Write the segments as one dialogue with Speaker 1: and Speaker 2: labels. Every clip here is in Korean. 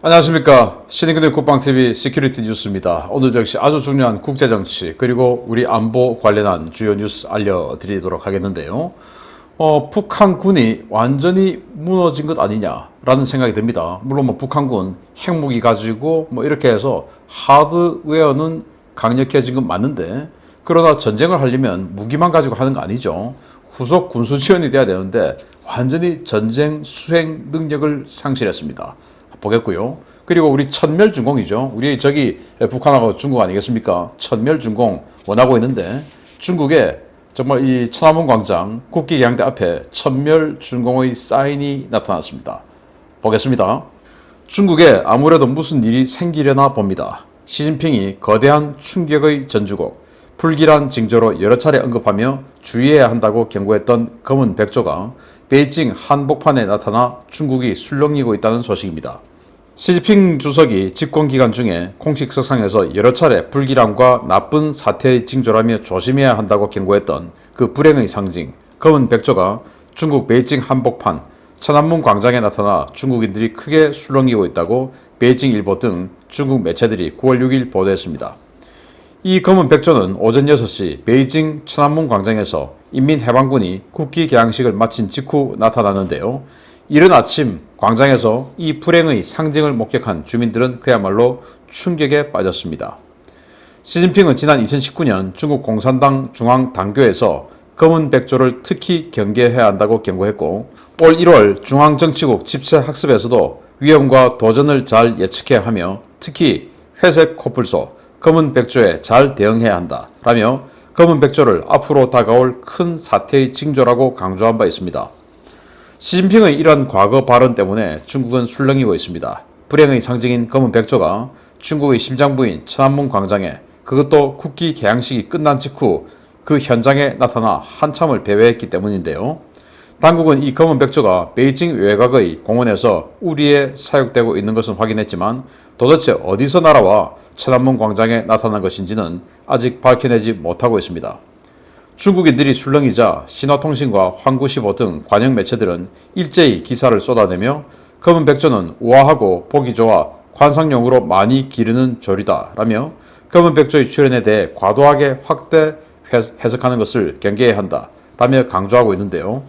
Speaker 1: 안녕하십니까. 신인근의 국방TV 시큐리티 뉴스입니다. 오늘도 역시 아주 중요한 국제정치 그리고 우리 안보 관련한 주요 뉴스 알려드리도록 하겠는데요. 북한군이 완전히 무너진 것 아니냐라는 생각이 듭니다. 물론 북한군 핵무기 가지고 이렇게 해서 하드웨어는 강력해진 건 맞는데, 그러나 전쟁을 하려면 무기만 가지고 하는 거 아니죠. 후속 군수 지원이 돼야 되는데 완전히 전쟁 수행 능력을 상실했습니다. 보겠고요. 그리고 우리 천멸준공이죠. 우리 저기 북한하고 중국 아니겠습니까? 천멸준공 원하고 있는데, 중국에 정말 이 천안문 광장 국기계양대 앞에 천멸준공의 사인이 나타났습니다. 보겠습니다. 중국에 아무래도 무슨 일이 생기려나 봅니다. 시진핑이 거대한 충격의 전주곡, 불길한 징조로 여러 차례 언급하며 주의해야 한다고 경고했던 검은 백조가 베이징 한복판에 나타나 중국이 술렁이고 있다는 소식입니다. 시진핑 주석이 집권 기간 중에 공식석상에서 여러 차례 불길함과 나쁜 사태의 징조라며 조심해야 한다고 경고했던 그 불행의 상징 검은 백조가 중국 베이징 한복판 천안문 광장에 나타나 중국인들이 크게 술렁이고 있다고 베이징 일보 등 중국 매체들이 9월 6일 보도했습니다. 이 검은 백조는 오전 6시 베이징 천안문 광장에서 인민해방군이 국기 개양식을 마친 직후 나타났는데요. 이른 아침 광장에서 이 불행의 상징을 목격한 주민들은 그야말로 충격에 빠졌습니다. 시진핑은 지난 2019년 중국 공산당 중앙당교에서 검은 백조를 특히 경계해야 한다고 경고했고, 올 1월 중앙정치국 집체학습에서도 위험과 도전을 잘 예측해야 하며 특히 회색 코뿔소, 검은 백조에 잘 대응해야 한다 라며 검은 백조를 앞으로 다가올 큰 사태의 징조라고 강조한 바 있습니다. 시진핑의 이러한 과거 발언 때문에 중국은 술렁이고 있습니다. 불행의 상징인 검은 백조가 중국의 심장부인 천안문 광장에, 그것도 국기 개양식이 끝난 직후 그 현장에 나타나 한참을 배회했기 때문인데요. 당국은 이 검은 백조가 베이징 외곽의 공원에서 우리에 사육되고 있는 것은 확인했지만 도대체 어디서 날아와 천안문 광장에 나타난 것인지는 아직 밝혀내지 못하고 있습니다. 중국인들이 술렁이자 신화통신과 환구시보 등 관영 매체들은 일제히 기사를 쏟아내며 검은 백조는 우아하고 보기 좋아 관상용으로 많이 기르는 조류다 라며 검은 백조의 출현에 대해 과도하게 확대 해석하는 것을 경계해야 한다 라며 강조하고 있는데요.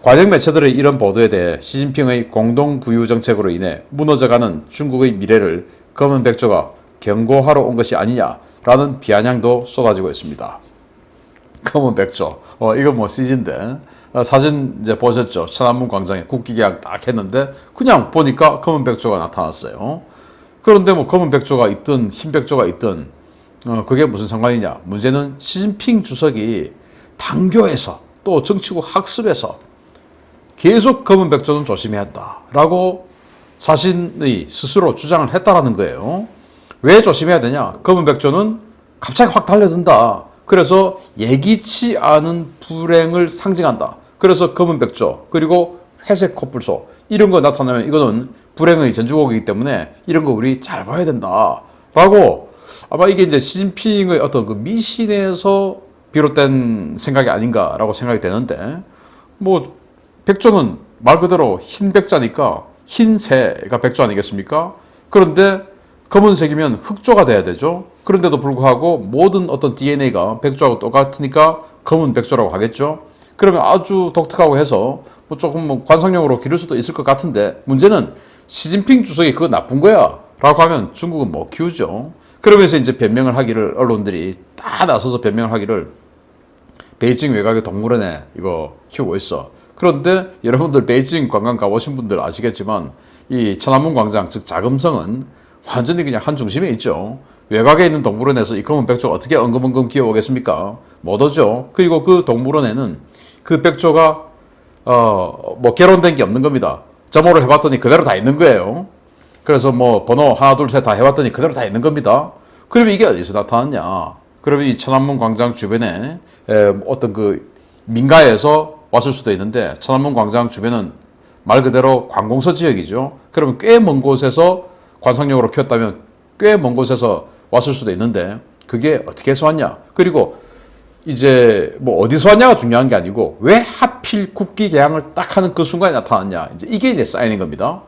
Speaker 1: 관영 매체들의 이런 보도에 대해 시진핑의 공동부유 정책으로 인해 무너져가는 중국의 미래를 검은 백조가 경고하러 온 것이 아니냐라는 비아냥도 쏟아지고 있습니다. 검은 백조, 이거 CG인데 사진 이제 보셨죠? 천안문 광장에 국기개양 딱 했는데 그냥 보니까 검은 백조가 나타났어요. 그런데 검은 백조가 있든 흰 백조가 있든 그게 무슨 상관이냐? 문제는 시진핑 주석이 당교에서 또 정치국 학습에서 계속 검은 백조는 조심해야 한다라고 자신의 스스로 주장을 했다라는 거예요. 왜 조심해야 되냐? 검은 백조는 갑자기 확 달려든다. 그래서 예기치 않은 불행을 상징한다. 그래서 검은 백조 그리고 회색 코뿔소 이런 거 나타나면 이거는 불행의 전주곡이기 때문에 이런 거 우리 잘 봐야 된다 라고, 아마 이게 이제 시진핑의 어떤 그 미신에서 비롯된 생각이 아닌가라고 생각이 되는데, 백조는 말 그대로 흰 백자니까 흰새가 백조 아니겠습니까? 그런데 검은색이면 흑조가 돼야 되죠. 그런데도 불구하고 모든 어떤 DNA가 백조하고 똑같으니까 검은 백조라고 하겠죠. 그러면 아주 독특하고 해서 조금 관상용으로 기를 수도 있을 것 같은데, 문제는 시진핑 주석이 그거 나쁜 거야 라고 하면 중국은 못 키우죠. 그러면서 이제 변명을 하기를, 언론들이 다 나서서 변명을 하기를 베이징 외곽의 동물원에 이거 키우고 있어. 그런데 여러분들 베이징 관광 가보신 분들 아시겠지만 이 천안문 광장 즉 자금성은 완전히 그냥 한 중심에 있죠. 외곽에 있는 동물원에서 이 검은 백조가 어떻게 엉금엉금 기어오겠습니까? 못 오죠. 그리고 그 동물원에는 그 백조가 개론된 게 없는 겁니다. 점호를 해봤더니 그대로 다 있는 거예요. 그래서 번호 하나 둘 셋 다 해봤더니 그대로 다 있는 겁니다. 그러면 이게 어디서 나타났냐? 그러면 이 천안문 광장 주변에 어떤 그 민가에서 왔을 수도 있는데, 천안문 광장 주변은 말 그대로 관공서 지역이죠. 그러면 꽤 먼 곳에서 관상용으로 키웠다면 꽤 먼 곳에서 왔을 수도 있는데 그게 어떻게 해서 왔냐? 그리고 이제 어디서 왔냐가 중요한 게 아니고 왜 하필 국기 개양을 딱 하는 그 순간에 나타났냐? 이제 이게 사인인 겁니다.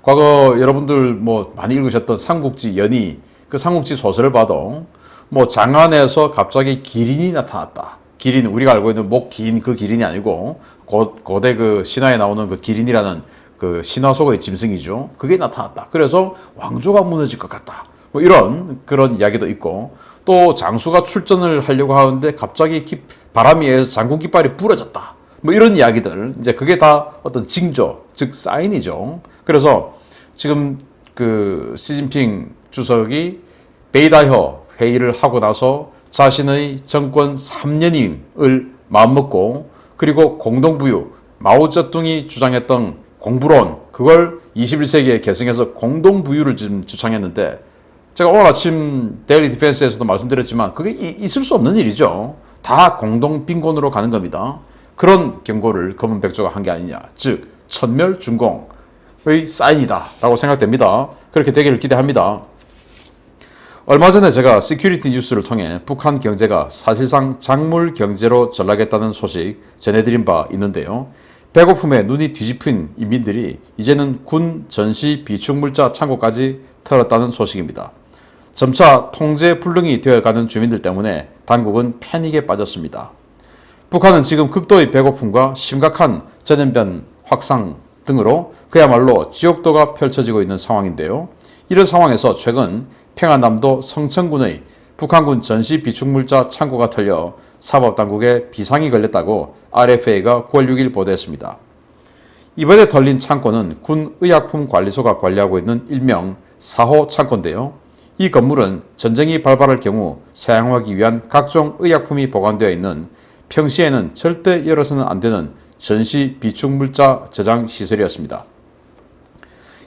Speaker 1: 과거 여러분들 뭐 많이 읽으셨던 삼국지 연의, 그 삼국지 소설을 봐도 뭐 장안에서 갑자기 기린이 나타났다. 기린, 우리가 알고 있는 목 긴 그 기린이 아니고 고대 그 신화에 나오는 그 기린이라는 그 신화 속의 짐승이죠. 그게 나타났다. 그래서 왕조가 무너질 것 같다. 뭐 이런 그런 이야기도 있고, 또 장수가 출전을 하려고 하는데 갑자기 바람이 해서 장군 깃발이 부러졌다. 뭐 이런 이야기들, 이제 그게 다 어떤 징조, 즉 사인이죠. 그래서 지금 그 시진핑 주석이 베이다혀 회의를 하고 나서 자신의 정권 3년임을 마음먹고, 그리고 공동부유, 마오쩌둥이 주장했던 공부론, 그걸 21세기에 계승해서 공동부유를 지금 주창했는데, 제가 오늘 아침 데일리 디펜스에서도 말씀드렸지만 그게 있을 수 없는 일이죠. 다 공동빈곤으로 가는 겁니다. 그런 경고를 검은백조가 한 게 아니냐, 즉 천멸준공의 사인이다 라고 생각됩니다. 그렇게 되기를 기대합니다. 얼마 전에 제가 시큐리티 뉴스를 통해 북한 경제가 사실상 작물 경제로 전락했다는 소식 전해드린 바 있는데요. 배고픔에 눈이 뒤집힌 인민들이 이제는 군 전시 비축물자 창고까지 털었다는 소식입니다. 점차 통제 불능이 되어가는 주민들 때문에 당국은 패닉에 빠졌습니다. 북한은 지금 극도의 배고픔과 심각한 전염병 확산 등으로 그야말로 지옥도가 펼쳐지고 있는 상황인데요. 이런 상황에서 최근 평안남도 성천군의 북한군 전시 비축물자 창고가 털려 사법당국에 비상이 걸렸다고 RFA가 9월 6일 보도했습니다. 이번에 털린 창고는 군의약품관리소가 관리하고 있는 일명 4호 창고인데요. 이 건물은 전쟁이 발발할 경우 사용하기 위한 각종 의약품이 보관되어 있는, 평시에는 절대 열어서는 안 되는 전시 비축물자 저장 시설이었습니다.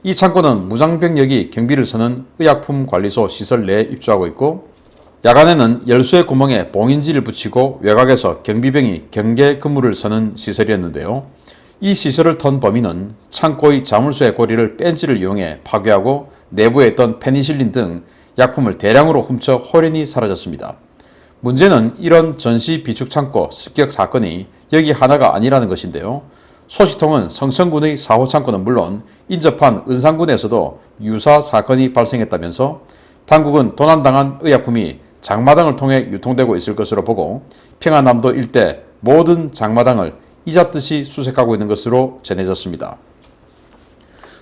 Speaker 1: 이 창고는 무장병력이 경비를 서는 의약품관리소 시설 내에 입주하고 있고, 야간에는 열쇠 구멍에 봉인지를 붙이고 외곽에서 경비병이 경계 근무를 서는 시설이었는데요. 이 시설을 턴 범인은 창고의 자물쇠 고리를 벤치를 이용해 파괴하고 내부에 있던 페니실린 등 약품을 대량으로 훔쳐 홀연히 사라졌습니다. 문제는 이런 전시 비축 창고 습격 사건이 여기 하나가 아니라는 것인데요. 소식통은 성천군의 4호 창고는 물론 인접한 은산군에서도 유사 사건이 발생했다면서 당국은 도난당한 의약품이 장마당을 통해 유통되고 있을 것으로 보고 평안남도 일대 모든 장마당을 이잡듯이 수색하고 있는 것으로 전해졌습니다.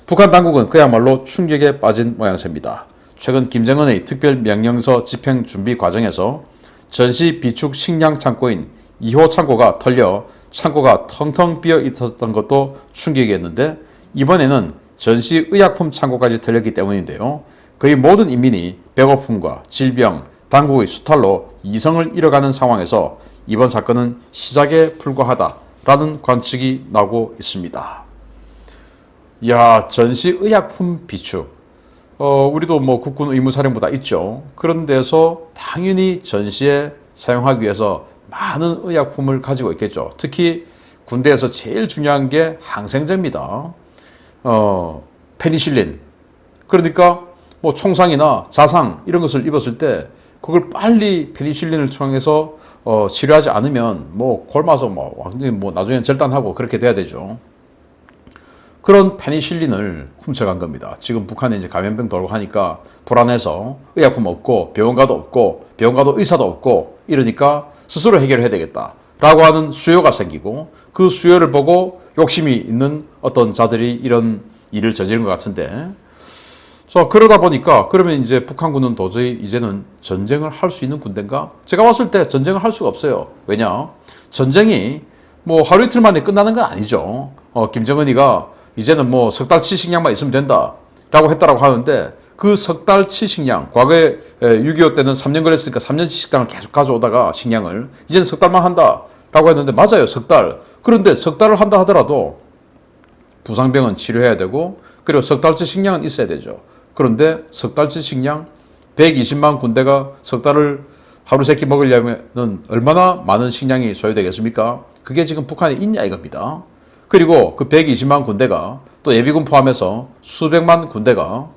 Speaker 1: 북한 당국은 그야말로 충격에 빠진 모양새입니다. 최근 김정은의 특별명령서 집행 준비 과정에서 전시 비축 식량 창고인 2호 창고가 털려 창고가 텅텅 비어 있었던 것도 충격이었는데, 이번에는 전시 의약품 창고까지 털렸기 때문인데요. 거의 모든 인민이 배고픔과 질병, 당국의 수탈로 이성을 잃어가는 상황에서 이번 사건은 시작에 불과하다라는 관측이 나오고 있습니다. 이야, 전시 의약품 비축. 우리도 뭐 국군 의무사령부 다 있죠. 그런 데서 당연히 전시에 사용하기 위해서 많은 의약품을 가지고 있겠죠. 특히 군대에서 제일 중요한 게 항생제입니다. 페니실린. 그러니까 뭐 총상이나 자상 이런 것을 입었을 때 그걸 빨리 페니실린을 통해서 치료하지 않으면 뭐 굶어서 뭐 완전히 뭐 나중엔 절단하고 그렇게 돼야 되죠. 그런 페니실린을 훔쳐간 겁니다. 지금 북한에 이제 감염병 돌고 하니까 불안해서 의약품 없고 병원 가도 의사도 없고 이러니까 스스로 해결해야 되겠다라고 하는 수요가 생기고, 그 수요를 보고 욕심이 있는 어떤 자들이 이런 일을 저지른 것 같은데, 그러다 보니까 그러면 이제 북한군은 도저히 이제는 전쟁을 할 수 있는 군대인가? 제가 봤을 때 전쟁을 할 수가 없어요. 왜냐? 전쟁이 뭐 하루 이틀 만에 끝나는 건 아니죠. 김정은이가 이제는 뭐 석 달치 식량만 있으면 된다라고 했다라고 하는데, 그 석 달치 식량, 과거에 6.25 때는 3년 걸렸으니까 3년치 식당을 계속 가져오다가 식량을 이제는 석 달만 한다라고 했는데, 맞아요, 석 달. 그런데 석 달을 한다 하더라도 부상병은 치료해야 되고, 그리고 석 달치 식량은 있어야 되죠. 그런데 석 달치 식량 120만 군대가 석 달을 하루 세 끼 먹으려면 얼마나 많은 식량이 소요되겠습니까? 그게 지금 북한에 있냐 이겁니다. 그리고 그 120만 군대가 또 예비군 포함해서 수백만 군대가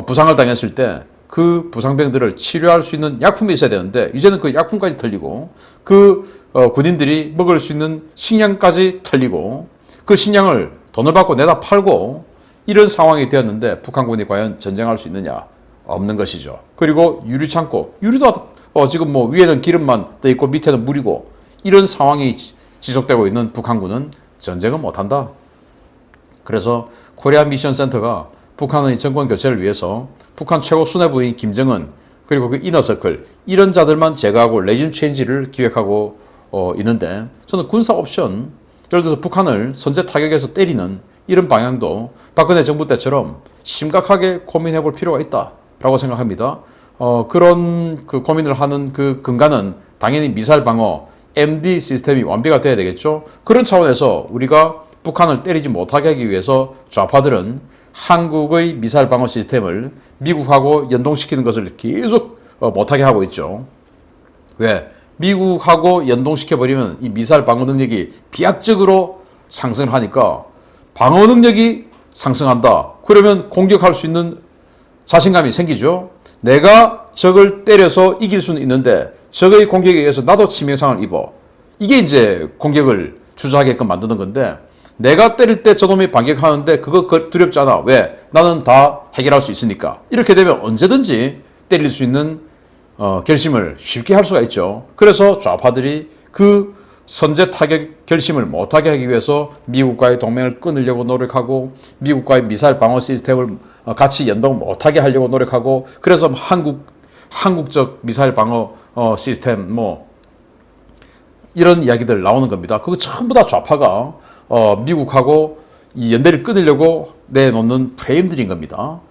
Speaker 1: 부상을 당했을 때 그 부상병들을 치료할 수 있는 약품이 있어야 되는데, 이제는 그 약품까지 털리고, 그 군인들이 먹을 수 있는 식량까지 털리고, 그 식량을 돈을 받고 내다 팔고, 이런 상황이 되었는데 북한군이 과연 전쟁할 수 있느냐? 없는 것이죠. 그리고 유리창고, 유리도 지금 뭐 위에는 기름만 떠 있고 밑에는 물이고 이런 상황이 지속되고 있는 북한군은 전쟁은 못한다. 그래서 코리아 미션 센터가 북한의 정권 교체를 위해서 북한 최고 수뇌부인 김정은 그리고 그 이너서클 이런 자들만 제거하고 레짐 체인지를 기획하고 있는데 저는 군사 옵션 예를 들어서 북한을 선제 타격에서 때리는 이런 방향도 박근혜 정부 때처럼 심각하게 고민해 볼 필요가 있다라고 생각합니다. 그런 그 고민을 하는 그 근간은 당연히 미사일 방어 MD 시스템이 완비가 돼야 되겠죠. 그런 차원에서 우리가 북한을 때리지 못하게 하기 위해서 좌파들은 한국의 미사일 방어 시스템을 미국하고 연동시키는 것을 계속 못하게 하고 있죠. 왜? 미국하고 연동시켜버리면 이 미사일 방어 능력이 비약적으로 상승을 하니까 방어 능력이 상승한다. 그러면 공격할 수 있는 자신감이 생기죠. 내가 적을 때려서 이길 수는 있는데 적의 공격에 의해서 나도 치명상을 입어. 이게 이제 공격을 주저하게끔 만드는 건데 내가 때릴 때 저놈이 반격하는데 그거 두렵지 않아. 왜? 나는 다 해결할 수 있으니까. 이렇게 되면 언제든지 때릴 수 있는 결심을 쉽게 할 수가 있죠. 그래서 좌파들이 그 선제 타격 결심을 못하게 하기 위해서 미국과의 동맹을 끊으려고 노력하고 미국과의 미사일 방어 시스템을 같이 연동 못하게 하려고 노력하고 그래서 한국적 미사일 방어 시스템 뭐 이런 이야기들 나오는 겁니다. 그거 전부 다 좌파가 미국하고 이 연대를 끊으려고 내놓는 프레임들인 겁니다.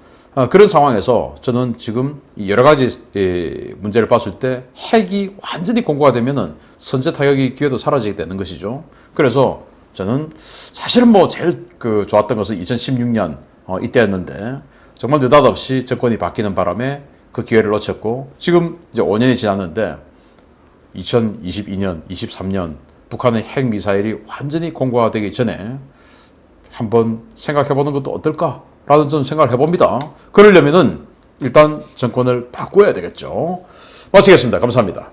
Speaker 1: 그런 상황에서 저는 지금 여러 가지 문제를 봤을 때 핵이 완전히 공고가 되면은 선제 타격의 기회도 사라지게 되는 것이죠. 그래서 저는 사실은 뭐 제일 좋았던 것은 2016년 이때였는데 정말 느닷없이 정권이 바뀌는 바람에 그 기회를 놓쳤고 지금 이제 5년이 지났는데 2022년, 23년 북한의 핵 미사일이 완전히 공고화되기 전에 한번 생각해보는 것도 어떨까라는 저는 생각을 해봅니다. 그러려면은 일단 정권을 바꿔야 되겠죠. 마치겠습니다. 감사합니다.